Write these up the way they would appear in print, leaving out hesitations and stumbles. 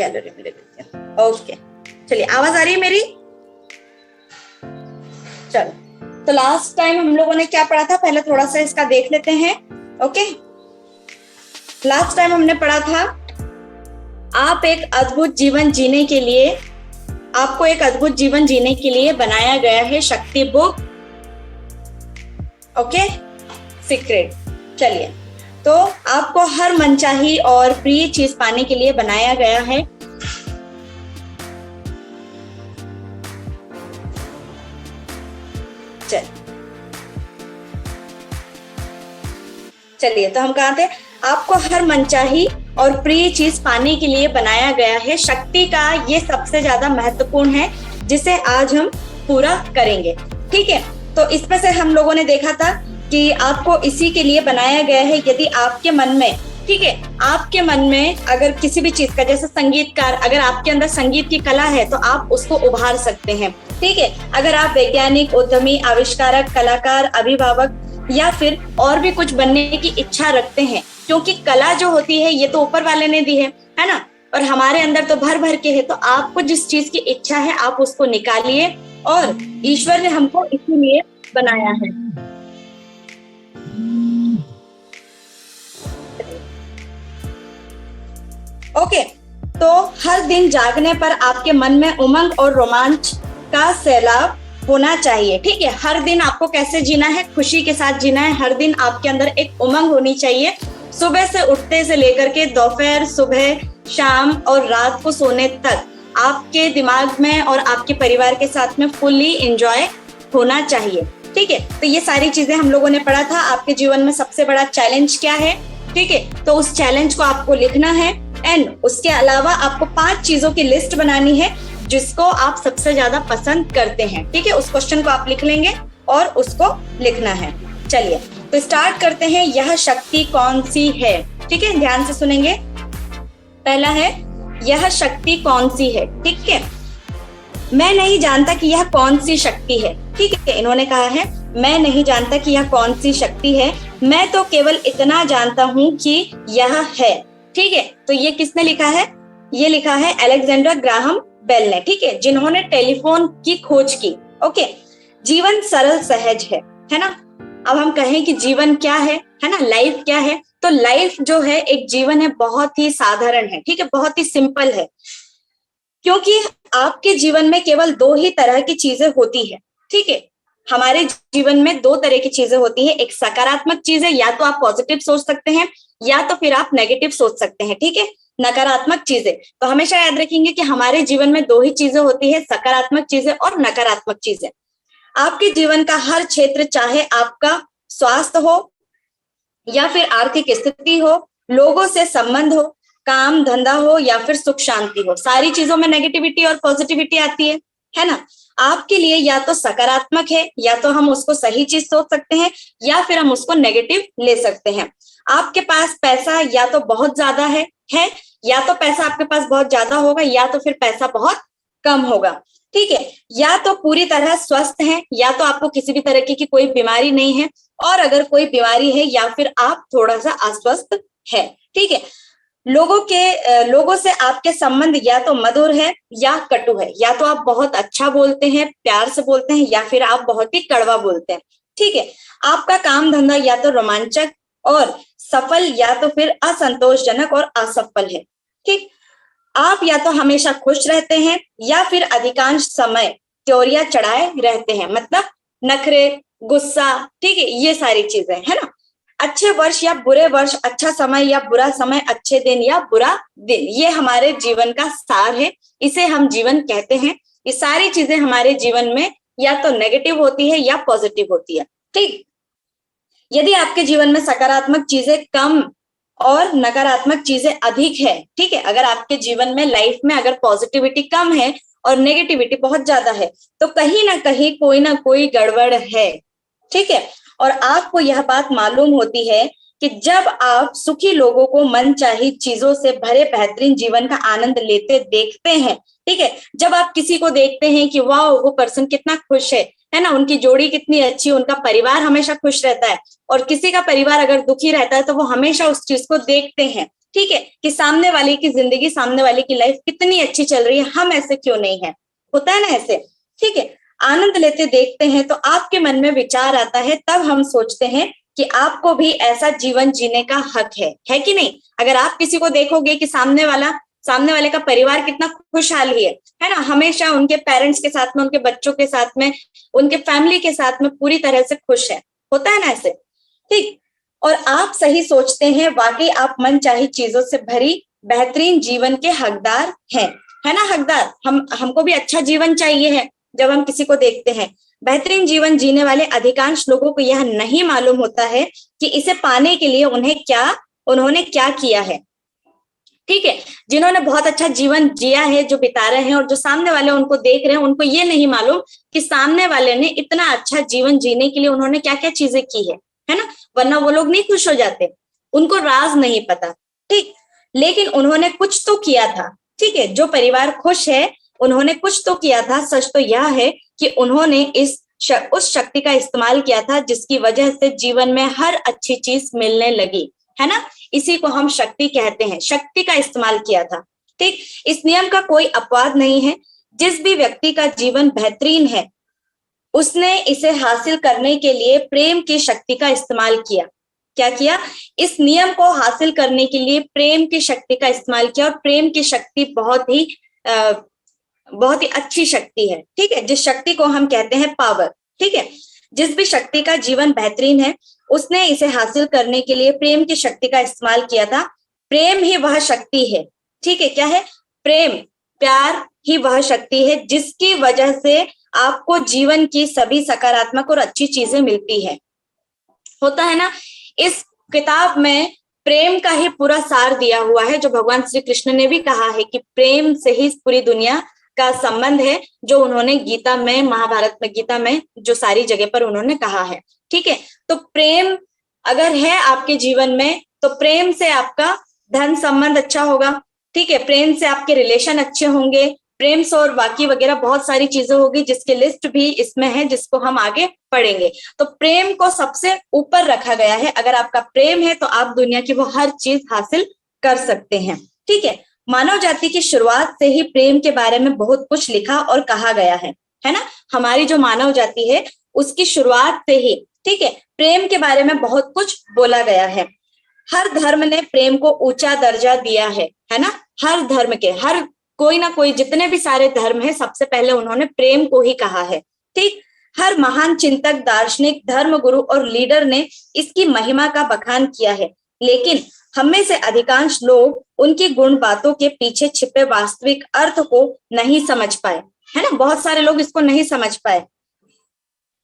Gallery में ले लेती हूँ। ओके, चलिए आवाज आ रही है मेरी? चलो, तो लास्ट टाइम हम लोगों ने क्या पढ़ा था, पहले थोड़ा सा इसका देख लेते हैं। ओके, लास्ट टाइम हमने पढ़ा था आप एक अद्भुत जीवन जीने के लिए, आपको एक अद्भुत जीवन जीने के लिए बनाया गया है शक्ति बुक। Okay, secret. चलिए, तो आपको हर मनचाही और प्रिय चीज पाने के लिए बनाया गया है। चलिए, तो हम कहाँ थे? आपको हर मनचाही और प्रिय चीज पाने के लिए बनाया गया है शक्ति का, ये सबसे ज्यादा महत्वपूर्ण है जिसे आज हम पूरा करेंगे। ठीक है, तो इसमें से हम लोगों ने देखा था कि आपको इसी के लिए बनाया गया है। यदि आपके मन में, ठीक है, आपके मन में अगर किसी भी चीज का, जैसे संगीतकार, अगर आपके अंदर संगीत की कला है तो आप उसको उभार सकते हैं। ठीक है, अगर आप वैज्ञानिक, उद्यमी, आविष्कारक, कलाकार, अभिभावक या फिर और भी कुछ बनने की इच्छा रखते हैं, क्योंकि कला जो होती है ये तो ऊपर वाले ने दी है ना, और हमारे अंदर तो भर भर के है। तो आपको जिस चीज की इच्छा है आप उसको निकालिए, और ईश्वर ने हमको इसीलिए बनाया है। ओके, तो हर दिन जागने पर आपके मन में उमंग और रोमांच का सैलाब होना चाहिए। ठीक है, हर दिन आपको कैसे जीना है? खुशी के साथ जीना है। हर दिन आपके अंदर एक उमंग होनी चाहिए। सुबह से उठते से लेकर के दोपहर, सुबह, शाम और रात को सोने तक आपके दिमाग में और आपके परिवार के साथ में फुल्ली एंजॉय होना चाहिए। ठीक है, तो ये सारी चीजें हम लोगों ने पढ़ा था। आपके जीवन में सबसे बड़ा चैलेंज क्या है? ठीक है, तो उस चैलेंज को आपको लिखना है, एंड उसके अलावा आपको 5 चीजों की लिस्ट बनानी है जिसको आप सबसे ज्यादा पसंद करते हैं। ठीक है, उस क्वेश्चन को आप लिख लेंगे और उसको लिखना है। चलिए, तो स्टार्ट करते हैं। यह शक्ति कौन सी है? ठीक है, ध्यान से सुनेंगे। पहला है, यह शक्ति कौन सी है? ठीक है, मैं नहीं जानता कि यह कौन सी शक्ति है। ठीक है, इन्होंने कहा है मैं नहीं जानता कि यह कौन सी शक्ति है, मैं तो केवल इतना जानता हूं कि यह है। ठीक है, तो ये किसने लिखा है? ये लिखा है अलेक्जेंडर ग्राहम बेल ने। ठीक है, जिन्होंने टेलीफोन की खोज की। ओके, जीवन सरल सहज है ना। अब हम कहें कि जीवन क्या है ना, लाइफ क्या है? तो लाइफ जो है, एक जीवन है, बहुत ही साधारण है। ठीक है, बहुत ही सिंपल है, क्योंकि आपके जीवन में केवल 2 ही तरह की चीजें होती है। ठीक है, हमारे जीवन में 2 तरह की चीजें होती है। एक सकारात्मक चीज है, या तो आप पॉजिटिव सोच सकते हैं या तो फिर आप नेगेटिव सोच सकते हैं। ठीक है, नकारात्मक चीजें। तो हमेशा याद रखेंगे कि हमारे जीवन में 2 ही चीजें होती है, सकारात्मक चीजें और नकारात्मक चीजें। आपके जीवन का हर क्षेत्र, चाहे आपका स्वास्थ्य हो या फिर आर्थिक स्थिति हो, लोगों से संबंध हो, काम धंधा हो या फिर सुख शांति हो, सारी चीजों में नेगेटिविटी और पॉजिटिविटी आती है ना। आपके लिए या तो सकारात्मक है, या तो हम उसको सही चीज सोच सकते हैं, या फिर हम उसको नेगेटिव ले सकते हैं। आपके पास पैसा या तो बहुत ज्यादा है, या तो पैसा आपके पास बहुत ज्यादा होगा, या तो फिर पैसा बहुत कम होगा। ठीक है, या तो पूरी तरह स्वस्थ हैं, या तो आपको किसी भी तरह की कोई बीमारी नहीं है, और अगर कोई बीमारी है या फिर आप थोड़ा सा अस्वस्थ है। ठीक है, लोगों से आपके संबंध या तो मधुर है या कटु है, या तो आप बहुत अच्छा बोलते हैं, प्यार से बोलते हैं, या फिर आप बहुत ही कड़वा बोलते हैं। ठीक है, आपका काम धंधा या तो रोमांचक और सफल, या तो फिर असंतोषजनक और असफल है। ठीक, आप या तो हमेशा खुश रहते हैं, या फिर अधिकांश समय त्योरियां चढ़ाए रहते हैं, मतलब नखरे, गुस्सा। ठीक है, ये सारी चीजें है ना। अच्छे वर्ष या बुरे वर्ष, अच्छा समय या बुरा समय, अच्छे दिन या बुरा दिन, ये हमारे जीवन का सार है, इसे हम जीवन कहते हैं। ये सारी चीजें हमारे जीवन में या तो नेगेटिव होती है या पॉजिटिव होती है। ठीक, यदि आपके जीवन में सकारात्मक चीजें कम और नकारात्मक चीजें अधिक है, ठीक है, अगर आपके जीवन में, लाइफ में अगर पॉजिटिविटी कम है और नेगेटिविटी बहुत ज्यादा है, तो कहीं ना कहीं कोई ना कोई गड़बड़ है। ठीक है, और आपको यह बात मालूम होती है कि जब आप सुखी लोगों को मनचाही चीजों से भरे बेहतरीन जीवन का आनंद लेते देखते हैं। ठीक है, जब आप किसी को देखते हैं कि वाह, वो पर्सन कितना खुश है ना, उनकी जोड़ी कितनी अच्छी, उनका परिवार हमेशा खुश रहता है, और किसी का परिवार अगर दुखी रहता है तो वो हमेशा उस चीज को देखते हैं, ठीक है, कि सामने वाले की जिंदगी, सामने वाले की लाइफ कितनी अच्छी चल रही है, हम ऐसे क्यों नहीं है, होता है ना ऐसे। ठीक है, आनंद लेते देखते हैं तो आपके मन में विचार आता है, तब हम सोचते हैं कि आपको भी ऐसा जीवन जीने का हक है कि नहीं। अगर आप किसी को देखोगे कि सामने वाले का परिवार कितना खुशहाल है ना, हमेशा उनके पेरेंट्स के साथ में, उनके बच्चों के साथ में, उनके फैमिली के साथ में पूरी तरह से खुश है, होता है ना ऐसे। ठीक, और आप सही सोचते हैं, वाकई आप मनचाही चीजों से भरी बेहतरीन जीवन के हकदार हैं, है ना, हकदार। हमको भी अच्छा जीवन चाहिए है। जब हम किसी को देखते हैं, बेहतरीन जीवन जीने वाले अधिकांश लोगों को यह नहीं मालूम होता है कि इसे पाने के लिए उन्होंने क्या किया है। ठीक है, जिन्होंने बहुत अच्छा जीवन जिया है, जो बिता रहे हैं, और जो सामने वाले उनको देख रहे हैं, उनको ये नहीं मालूम कि सामने वाले ने इतना अच्छा जीवन जीने के लिए उन्होंने क्या क्या चीजें की है ना, वरना वो लोग नहीं खुश हो जाते, उनको राज नहीं पता। ठीक, लेकिन उन्होंने कुछ तो किया था। ठीक है, जो परिवार खुश है उन्होंने कुछ तो किया था। सच तो यह है कि उन्होंने उस शक्ति का इस्तेमाल किया था जिसकी वजह से जीवन में हर अच्छी चीज मिलने लगी, है ना। इसी को हम शक्ति कहते हैं, शक्ति का इस्तेमाल किया था। ठीक, इस नियम का कोई अपवाद नहीं है। जिस भी व्यक्ति का जीवन बेहतरीन है, उसने इसे हासिल करने के लिए प्रेम की शक्ति का इस्तेमाल किया। क्या किया? इस नियम को हासिल करने के लिए प्रेम की शक्ति का इस्तेमाल किया। और प्रेम की शक्ति बहुत ही अच्छी शक्ति है। ठीक है, जिस शक्ति को हम कहते हैं पावर। ठीक है, जिस भी शक्ति का जीवन बेहतरीन है, उसने इसे हासिल करने के लिए प्रेम की शक्ति का इस्तेमाल किया था। प्रेम ही वह शक्ति है। ठीक है, क्या है? प्रेम, प्यार ही वह शक्ति है जिसकी वजह से आपको जीवन की सभी सकारात्मक और अच्छी चीजें मिलती है, होता है ना। इस किताब में प्रेम का ही पूरा सार दिया हुआ है, जो भगवान श्री कृष्ण ने भी कहा है कि प्रेम से ही पूरी दुनिया का संबंध है, जो उन्होंने गीता में, महाभारत में, गीता में जो सारी जगह पर उन्होंने कहा है। ठीक है, तो प्रेम अगर है आपके जीवन में, तो प्रेम से आपका धन संबंध अच्छा होगा। ठीक है, प्रेम से आपके रिलेशन अच्छे होंगे, प्रेम से और बाकी वगैरह बहुत सारी चीजें होगी जिसकी लिस्ट भी इसमें है, जिसको हम आगे पढ़ेंगे। तो प्रेम को सबसे ऊपर रखा गया है। अगर आपका प्रेम है तो आप दुनिया की वो हर चीज हासिल कर सकते हैं। ठीक है, मानव जाति की शुरुआत से ही प्रेम के बारे में बहुत कुछ लिखा और कहा गया है ना। हमारी जो मानव जाति है उसकी शुरुआत से ही, ठीक है, प्रेम के बारे में बहुत कुछ बोला गया है। हर धर्म ने प्रेम को ऊंचा दर्जा दिया है ना। हर धर्म के, हर कोई ना कोई, जितने भी सारे धर्म है, सबसे पहले उन्होंने प्रेम को ही कहा है। ठीक, हर महान चिंतक, दार्शनिक, धर्म गुरु और लीडर ने इसकी महिमा का बखान किया है। लेकिन हम में से अधिकांश लोग उनकी गुण बातों के पीछे छिपे वास्तविक अर्थ को नहीं समझ पाए, है ना। बहुत सारे लोग इसको नहीं समझ पाए।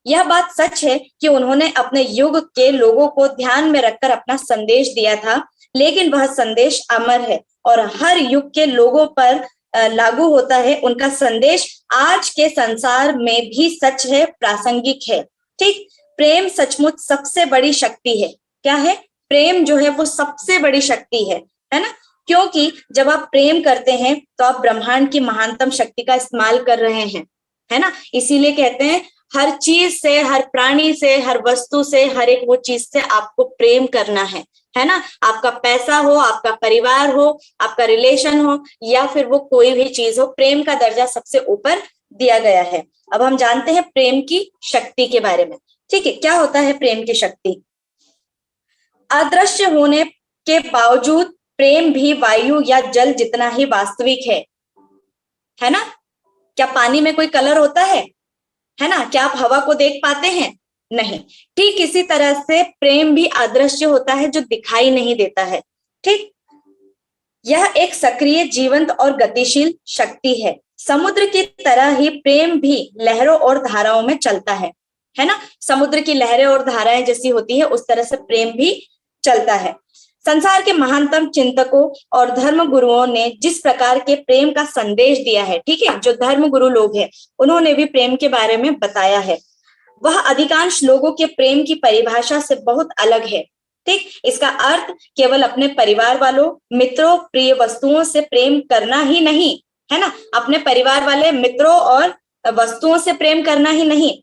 यह बात सच है कि उन्होंने अपने युग के लोगों को ध्यान में रखकर अपना संदेश दिया था, लेकिन वह संदेश अमर है और हर युग के लोगों पर लागू होता है। उनका संदेश आज के संसार में भी सच है, प्रासंगिक है। ठीक, प्रेम सचमुच सबसे बड़ी शक्ति है। क्या है? प्रेम जो है वो सबसे बड़ी शक्ति है ना। क्योंकि जब आप प्रेम करते हैं तो आप ब्रह्मांड की महानतम शक्ति का इस्तेमाल कर रहे हैं, है ना। इसीलिए कहते हैं हर चीज से, हर प्राणी से, हर वस्तु से, हर एक वो चीज से आपको प्रेम करना है ना। आपका पैसा हो, आपका परिवार हो, आपका रिलेशन हो, या फिर वो कोई भी चीज हो, प्रेम का दर्जा सबसे ऊपर दिया गया है। अब हम जानते हैं प्रेम की शक्ति के बारे में। ठीक है, क्या होता है प्रेम की शक्ति? अदृश्य होने के बावजूद प्रेम भी वायु या जल जितना ही वास्तविक है ना। क्या पानी में कोई कलर होता है ना? क्या आप हवा को देख पाते हैं? नहीं। ठीक इसी तरह से प्रेम भी अदृश्य होता है, जो दिखाई नहीं देता है। ठीक, यह एक सक्रिय, जीवंत और गतिशील शक्ति है। समुद्र की तरह ही प्रेम भी लहरों और धाराओं में चलता है ना। समुद्र की लहरें और धाराएं जैसी होती है, उस तरह से प्रेम भी चलता है। संसार के महानतम चिंतकों और धर्म गुरुओं ने जिस प्रकार के प्रेम का संदेश दिया है, ठीक है, जो धर्म गुरु लोग हैं उन्होंने भी प्रेम के बारे में बताया है, वह अधिकांश लोगों के प्रेम की परिभाषा से बहुत अलग है। ठीक, इसका अर्थ केवल अपने परिवार वालों, मित्रों, प्रिय वस्तुओं से प्रेम करना ही नहीं, है ना। अपने परिवार वाले, मित्रों और वस्तुओं से प्रेम करना ही नहीं,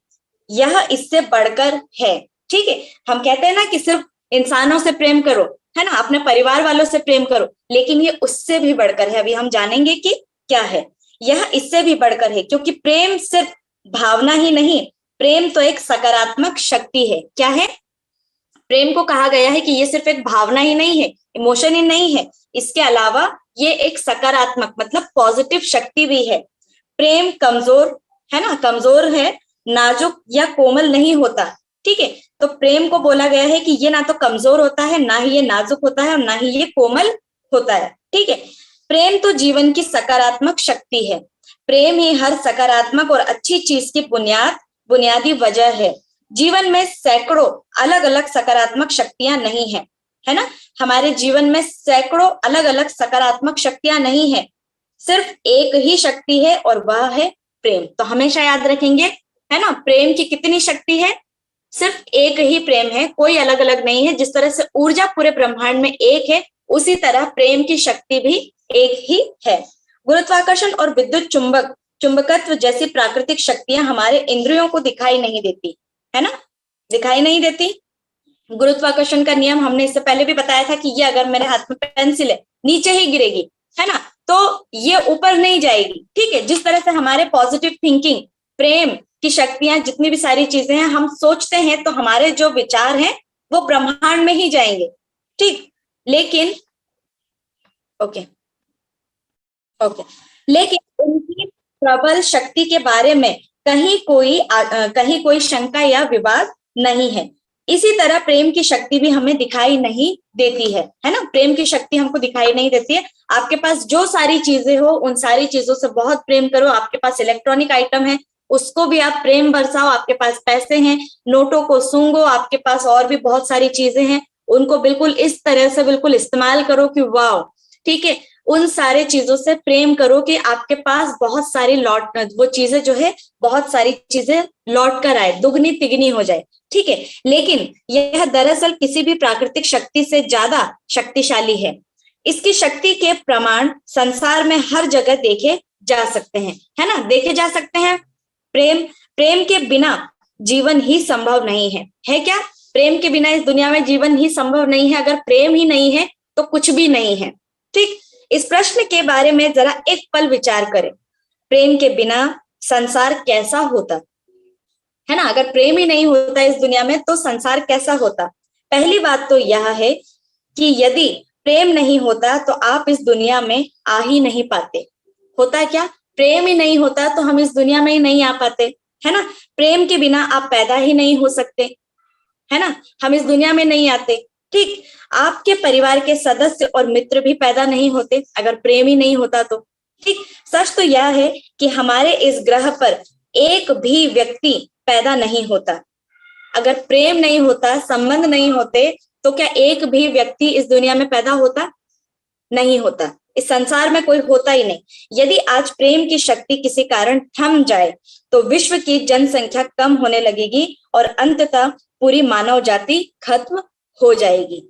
यह इससे बढ़कर है। ठीक है, हम कहते हैं ना कि सिर्फ इंसानों से प्रेम करो, है ना, अपने परिवार वालों से प्रेम करो, लेकिन ये उससे भी बढ़कर है। अभी हम जानेंगे कि क्या है यह, इससे भी बढ़कर है, क्योंकि प्रेम सिर्फ भावना ही नहीं, प्रेम तो एक सकारात्मक शक्ति है। क्या है? प्रेम को कहा गया है कि ये सिर्फ एक भावना ही नहीं है, इमोशन ही नहीं है, इसके अलावा ये एक सकारात्मक मतलब पॉजिटिव शक्ति भी है। प्रेम कमजोर है ना, कमजोर है, नाजुक या कोमल नहीं होता। ठीक है, तो प्रेम को बोला गया है कि ये ना तो कमजोर होता है, ना ही ये नाजुक होता है, और ना ही ये कोमल होता है। ठीक है, प्रेम तो जीवन की सकारात्मक शक्ति है। प्रेम ही हर सकारात्मक और अच्छी चीज की बुनियादी वजह है। जीवन में सैकड़ों अलग अलग सकारात्मक शक्तियां नहीं है, है ना, हमारे जीवन में सैकड़ों अलग अलग सकारात्मक शक्तियां नहीं है, सिर्फ एक ही शक्ति है और वह है प्रेम। तो हमेशा याद रखेंगे, है ना, प्रेम की कितनी शक्ति है? सिर्फ एक ही प्रेम है, कोई अलग अलग नहीं है। जिस तरह से ऊर्जा पूरे ब्रह्मांड में एक है, उसी तरह प्रेम की शक्ति भी एक ही है। गुरुत्वाकर्षण और विद्युत चुंबकत्व जैसी प्राकृतिक शक्तियां हमारे इंद्रियों को दिखाई नहीं देती, है ना, दिखाई नहीं देती। गुरुत्वाकर्षण का नियम हमने इससे पहले भी बताया था कि ये अगर मेरे हाथ में पेंसिल है, नीचे ही गिरेगी, है ना, तो ये ऊपर नहीं जाएगी। ठीक है, जिस तरह से हमारे पॉजिटिव थिंकिंग, प्रेम की शक्तियां, जितनी भी सारी चीजें हैं, हम सोचते हैं तो हमारे जो विचार हैं वो ब्रह्मांड में ही जाएंगे। ठीक, लेकिन ओके ओके लेकिन उनकी प्रबल शक्ति के बारे में कहीं कोई शंका या विवाद नहीं है। इसी तरह प्रेम की शक्ति भी हमें दिखाई नहीं देती है ना, प्रेम की शक्ति हमको दिखाई नहीं देती है। आपके पास जो सारी चीजें हो, उन सारी चीजों से बहुत प्रेम करो। आपके पास इलेक्ट्रॉनिक आइटम है, उसको भी आप प्रेम बरसाओ। आपके पास पैसे हैं, नोटों को सूंघो। आपके पास और भी बहुत सारी चीजें हैं, उनको बिल्कुल इस तरह से बिल्कुल इस्तेमाल करो कि वाह। ठीक है, उन सारे चीजों से प्रेम करो कि आपके पास बहुत सारी वो चीजें जो है, बहुत सारी चीजें लौट कर आए, दुगनी तिगनी हो जाए। ठीक है, लेकिन यह दरअसल किसी भी प्राकृतिक शक्ति से ज्यादा शक्तिशाली है। इसकी शक्ति के प्रमाण संसार में हर जगह देखे जा सकते हैं, है ना, देखे जा सकते हैं। प्रेम के बिना जीवन ही संभव नहीं है क्या? प्रेम के बिना इस दुनिया में जीवन ही संभव नहीं है। अगर प्रेम ही नहीं है तो कुछ भी नहीं है। ठीक, इस प्रश्न के बारे में जरा एक पल विचार करें। प्रेम के बिना संसार कैसा होता, है ना, अगर प्रेम ही नहीं होता इस दुनिया में तो संसार कैसा होता? पहली बात तो यह है कि यदि प्रेम नहीं होता तो आप इस दुनिया में आ ही नहीं पाते। होता है क्या? प्रेम ही नहीं होता तो हम इस दुनिया में ही नहीं आ पाते, है ना। प्रेम के बिना आप पैदा ही नहीं हो सकते, है ना, हम इस दुनिया में नहीं आते। ठीक, आपके परिवार के सदस्य और मित्र भी पैदा नहीं होते अगर प्रेम ही नहीं होता तो। ठीक, सच तो यह है कि हमारे इस ग्रह पर एक भी व्यक्ति पैदा नहीं होता। अगर प्रेम नहीं होता, संबंध नहीं होते, तो क्या एक भी व्यक्ति इस दुनिया में पैदा होता? नहीं होता, इस संसार में कोई होता ही नहीं। यदि आज प्रेम की शक्ति किसी कारण थम जाए तो विश्व की जनसंख्या कम होने लगेगी और अंततः पूरी मानव जाति खत्म हो जाएगी,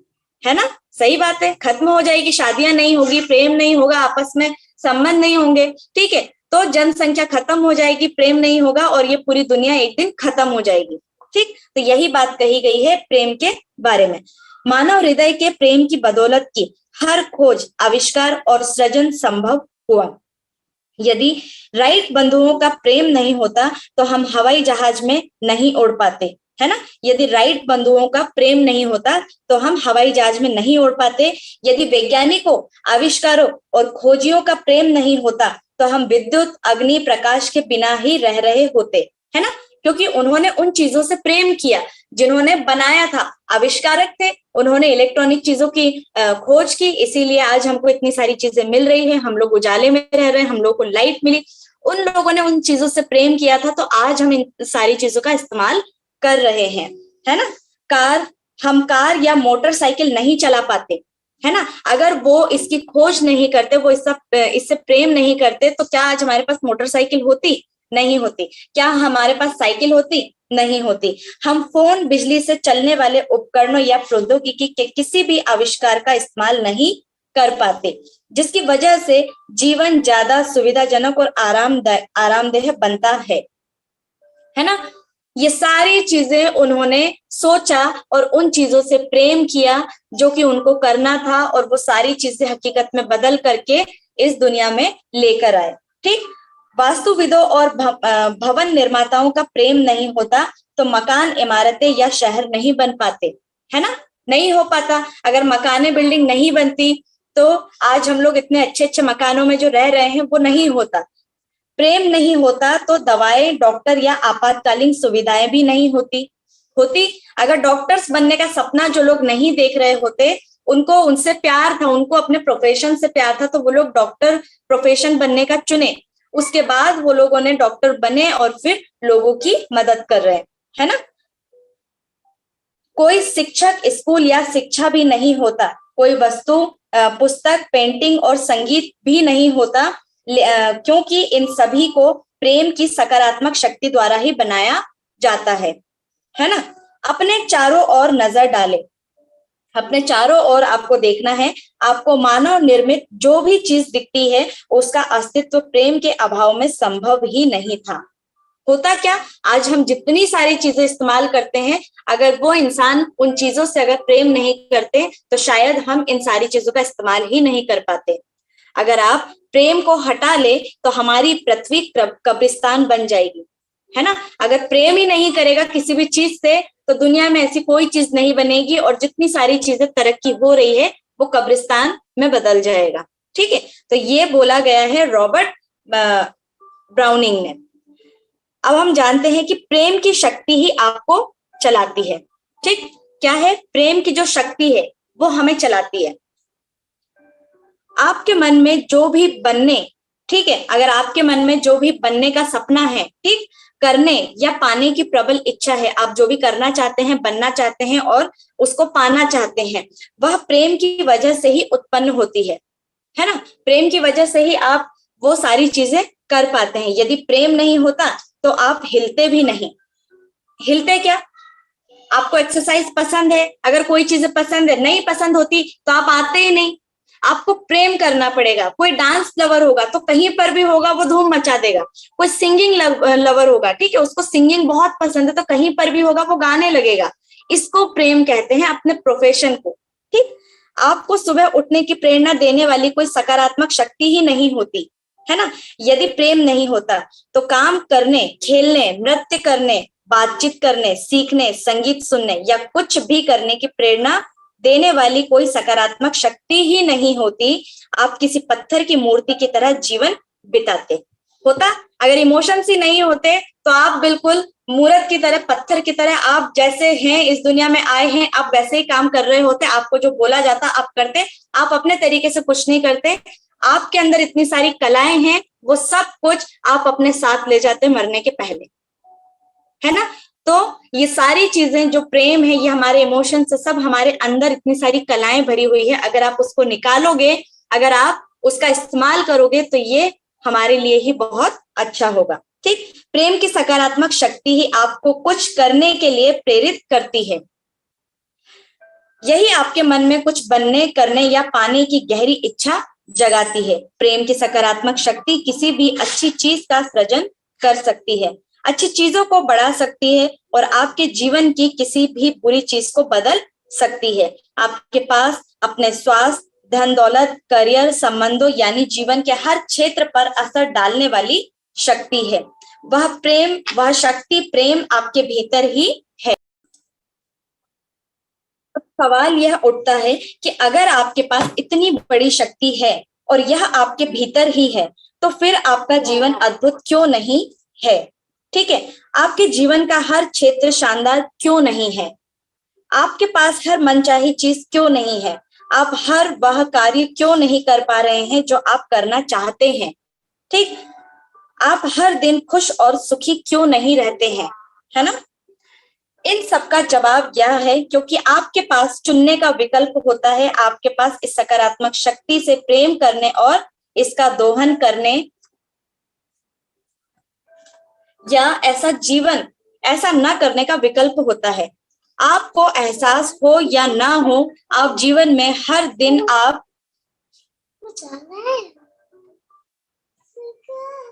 है ना। सही बात है, खत्म हो जाएगी, शादियां नहीं होगी, प्रेम नहीं होगा, आपस में संबंध नहीं होंगे। ठीक है, तो जनसंख्या खत्म हो जाएगी, प्रेम नहीं होगा और ये पूरी दुनिया एक दिन खत्म हो जाएगी। ठीक, तो यही बात कही गई है प्रेम के बारे में। मानव हृदय के प्रेम की बदौलत की हर खोज, आविष्कार और सृजन संभव हुआ। यदि राइट बंधुओं का प्रेम नहीं होता तो हम हवाई जहाज में नहीं उड़ पाते, है ना। यदि राइट बंधुओं का प्रेम नहीं होता तो हम हवाई जहाज में नहीं उड़ पाते। यदि वैज्ञानिकों, आविष्कारों और खोजियों का प्रेम नहीं होता तो हम विद्युत, अग्नि, प्रकाश के बिना ही रह रहे होते, है ना, क्योंकि उन्होंने उन चीजों से प्रेम किया जिन्होंने बनाया था। आविष्कारक थे, उन्होंने इलेक्ट्रॉनिक चीजों की खोज की, इसीलिए आज हमको इतनी सारी चीजें मिल रही है। हम लोग उजाले में रह रहे हैं, हम लोग को लाइट मिली। उन लोगों ने उन चीजों से प्रेम किया था, तो आज हम इन सारी चीजों का इस्तेमाल कर रहे हैं, है ना। हम कार या मोटरसाइकिल नहीं चला पाते, है ना, अगर वो इसकी खोज नहीं करते, वो इससे प्रेम नहीं करते, तो क्या आज हमारे पास मोटरसाइकिल होती? नहीं होती। क्या हमारे पास साइकिल होती? नहीं होती। हम फोन, बिजली से चलने वाले उपकरणों या प्रौद्योगिकी के किसी भी आविष्कार का इस्तेमाल नहीं कर पाते, जिसकी वजह से जीवन ज्यादा सुविधाजनक और आरामदेह बनता है ना। ये सारी चीजें उन्होंने सोचा और उन चीजों से प्रेम किया जो कि उनको करना था, और वो सारी चीजें हकीकत में बदल करके इस दुनिया में लेकर आए। ठीक, वास्तुविदों और भवन निर्माताओं का प्रेम नहीं होता तो मकान, इमारतें या शहर नहीं बन पाते, है ना, नहीं हो पाता। अगर मकाने, बिल्डिंग नहीं बनती तो आज हम लोग इतने अच्छे अच्छे मकानों में जो रह रहे हैं वो नहीं होता। प्रेम नहीं होता तो दवाएं, डॉक्टर या आपातकालीन सुविधाएं भी नहीं होती। अगर डॉक्टर्स बनने का सपना जो लोग नहीं देख रहे होते, उनको उनसे प्यार था, उनको अपने प्रोफेशन से प्यार था, तो वो लोग डॉक्टर प्रोफेशन बनने का चुने। उसके बाद वो लोगों ने डॉक्टर बने और फिर लोगों की मदद कर रहे हैं, है ना। कोई शिक्षक, स्कूल या शिक्षा भी नहीं होता, कोई वस्तु, पुस्तक, पेंटिंग और संगीत भी नहीं होता, क्योंकि इन सभी को प्रेम की सकारात्मक शक्ति द्वारा ही बनाया जाता है ना। अपने चारों ओर नजर डालें, अपने चारों ओर आपको देखना है, आपको मानव निर्मित जो भी चीज दिखती है उसका अस्तित्व प्रेम के अभाव में संभव ही नहीं था। होता क्या, आज हम जितनी सारी चीजें इस्तेमाल करते हैं, अगर वो इंसान उन चीजों से अगर प्रेम नहीं करते तो शायद हम इन सारी चीजों का इस्तेमाल ही नहीं कर पाते। अगर आप प्रेम को हटा ले तो हमारी पृथ्वी कब्रिस्तान बन जाएगी, है ना। अगर प्रेम ही नहीं करेगा किसी भी चीज से तो दुनिया में ऐसी कोई चीज नहीं बनेगी, और जितनी सारी चीजें तरक्की हो रही है वो कब्रिस्तान में बदल जाएगा। ठीक है, तो ये बोला गया है रॉबर्ट ब्राउनिंग ने। अब हम जानते हैं कि प्रेम की शक्ति ही आपको चलाती है। ठीक, क्या है, प्रेम की जो शक्ति है वो हमें चलाती है। आपके मन में जो भी बनने, ठीक है, अगर आपके मन में जो भी बनने का सपना है, ठीक, करने या पाने की प्रबल इच्छा है, आप जो भी करना चाहते हैं, बनना चाहते हैं और उसको पाना चाहते हैं, वह प्रेम की वजह से ही उत्पन्न होती है ना। प्रेम की वजह से ही आप वो सारी चीजें कर पाते हैं। यदि प्रेम नहीं होता तो आप हिलते भी नहीं। हिलते क्या, आपको एक्सरसाइज पसंद है, अगर कोई चीजें पसंद है, नहीं पसंद होती तो आप आते ही नहीं। आपको प्रेम करना पड़ेगा। कोई डांस लवर होगा तो कहीं पर भी होगा वो धूम मचा देगा। कोई सिंगिंग लवर होगा, ठीक है, उसको सिंगिंग बहुत पसंद है तो कहीं पर भी होगा वो गाने लगेगा। इसको प्रेम कहते हैं, अपने प्रोफेशन को। ठीक, आपको सुबह उठने की प्रेरणा देने वाली कोई सकारात्मक शक्ति ही नहीं होती, है ना। यदि प्रेम नहीं होता तो काम करने, खेलने, नृत्य करने, बातचीत करने, सीखने, संगीत सुनने या कुछ भी करने की प्रेरणा देने वाली कोई सकारात्मक शक्ति ही नहीं होती। आप किसी पत्थर की मूर्ति की तरह जीवन बिताते। होता, अगर इमोशंस ही नहीं होते तो आप बिल्कुल मूर्त की तरह, पत्थर की तरह, आप जैसे हैं इस दुनिया में आए हैं आप वैसे ही काम कर रहे होते। आपको जो बोला जाता आप करते, आप अपने तरीके से कुछ नहीं करते। आपके अंदर इतनी सारी कलाएं हैं, वो सब कुछ आप अपने साथ ले जाते मरने के पहले, है ना। तो ये सारी चीजें जो प्रेम है, ये हमारे इमोशन से, सब हमारे अंदर इतनी सारी कलाएं भरी हुई है। अगर आप उसको निकालोगे, अगर आप उसका इस्तेमाल करोगे तो ये हमारे लिए ही बहुत अच्छा होगा। ठीक, प्रेम की सकारात्मक शक्ति ही आपको कुछ करने के लिए प्रेरित करती है। यही आपके मन में कुछ बनने, करने या पाने की गहरी इच्छा जगाती है। प्रेम की सकारात्मक शक्ति किसी भी अच्छी चीज का सृजन कर सकती है, अच्छी चीजों को बढ़ा सकती है और आपके जीवन की किसी भी बुरी चीज को बदल सकती है। आपके पास अपने स्वास्थ्य, धन दौलत, करियर, संबंधों यानी जीवन के हर क्षेत्र पर असर डालने वाली शक्ति है। वह प्रेम, वह शक्ति प्रेम आपके भीतर ही है। सवाल यह उठता है कि अगर आपके पास इतनी बड़ी शक्ति है और यह आपके भीतर ही है तो फिर आपका जीवन अद्भुत क्यों नहीं है। ठीक है, आपके जीवन का हर क्षेत्र शानदार क्यों नहीं है। आपके पास हर मनचाही चीज क्यों नहीं है। आप हर वह कार्य क्यों नहीं कर पा रहे हैं जो आप करना चाहते हैं। ठीक, आप हर दिन खुश और सुखी क्यों नहीं रहते हैं, है ना। इन सब का जवाब यह है क्योंकि आपके पास चुनने का विकल्प होता है। आपके पास इस सकारात्मक शक्ति से प्रेम करने और इसका दोहन करने या ऐसा जीवन, ऐसा ना करने का विकल्प होता है। आपको एहसास हो या ना हो, आप जीवन में हर दिन, आप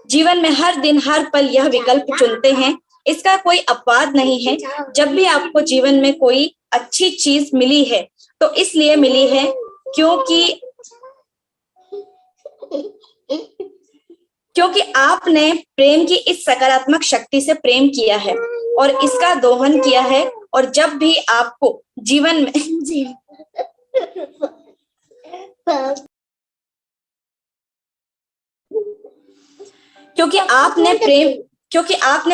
जीवन में हर दिन, हर पल यह विकल्प चुनते हैं। इसका कोई अपवाद नहीं है। जब भी आपको जीवन में कोई अच्छी चीज मिली है तो इसलिए मिली है क्योंकि आपने प्रेम की इस सकारात्मक शक्ति से प्रेम किया है और इसका दोहन किया है। और जब भी आपको जीवन में क्योंकि आपने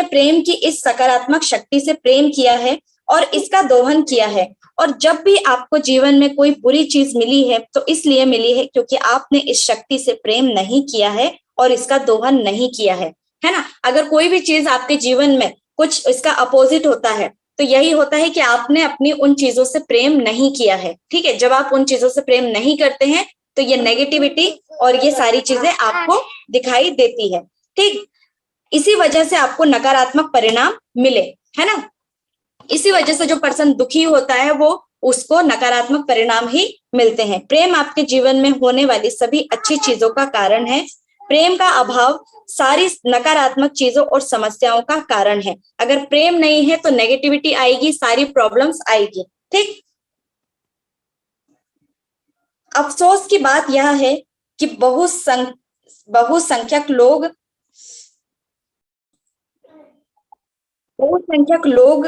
प्रेम की इस सकारात्मक शक्ति से प्रेम किया है और इसका दोहन किया है। और जब भी आपको जीवन में कोई बुरी चीज मिली है तो इसलिए मिली है क्योंकि आपने इस शक्ति से प्रेम नहीं किया है और इसका दोहन नहीं किया है ना। अगर कोई भी चीज आपके जीवन में कुछ इसका अपोजिट होता है तो यही होता है कि आपने अपनी उन चीजों से प्रेम नहीं किया है। ठीक है, जब आप उन चीजों से प्रेम नहीं करते हैं तो ये नेगेटिविटी और ये सारी चीजें आपको दिखाई देती है। ठीक, इसी वजह से आपको नकारात्मक परिणाम मिले, है ना। इसी वजह से जो पर्सन दुखी होता है वो उसको नकारात्मक परिणाम ही मिलते हैं। प्रेम आपके जीवन में होने वाली सभी अच्छी चीजों का कारण है। प्रेम का अभाव सारी नकारात्मक चीजों और समस्याओं का कारण है। अगर प्रेम नहीं है तो नेगेटिविटी आएगी, सारी प्रॉब्लम्स आएगी। ठीक, अफसोस की बात यह है कि बहुसंख्यक लोग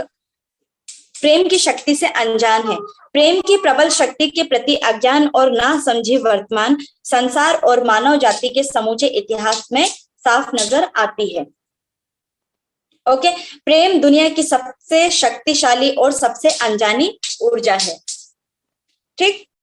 प्रेम की शक्ति से अनजान है। प्रेम की प्रबल शक्ति के प्रति अज्ञान और नासमझी वर्तमान संसार और मानव जाति के समूचे इतिहास में साफ नजर आती है। ओके, प्रेम दुनिया की सबसे शक्तिशाली और सबसे अनजानी ऊर्जा है। ठीक,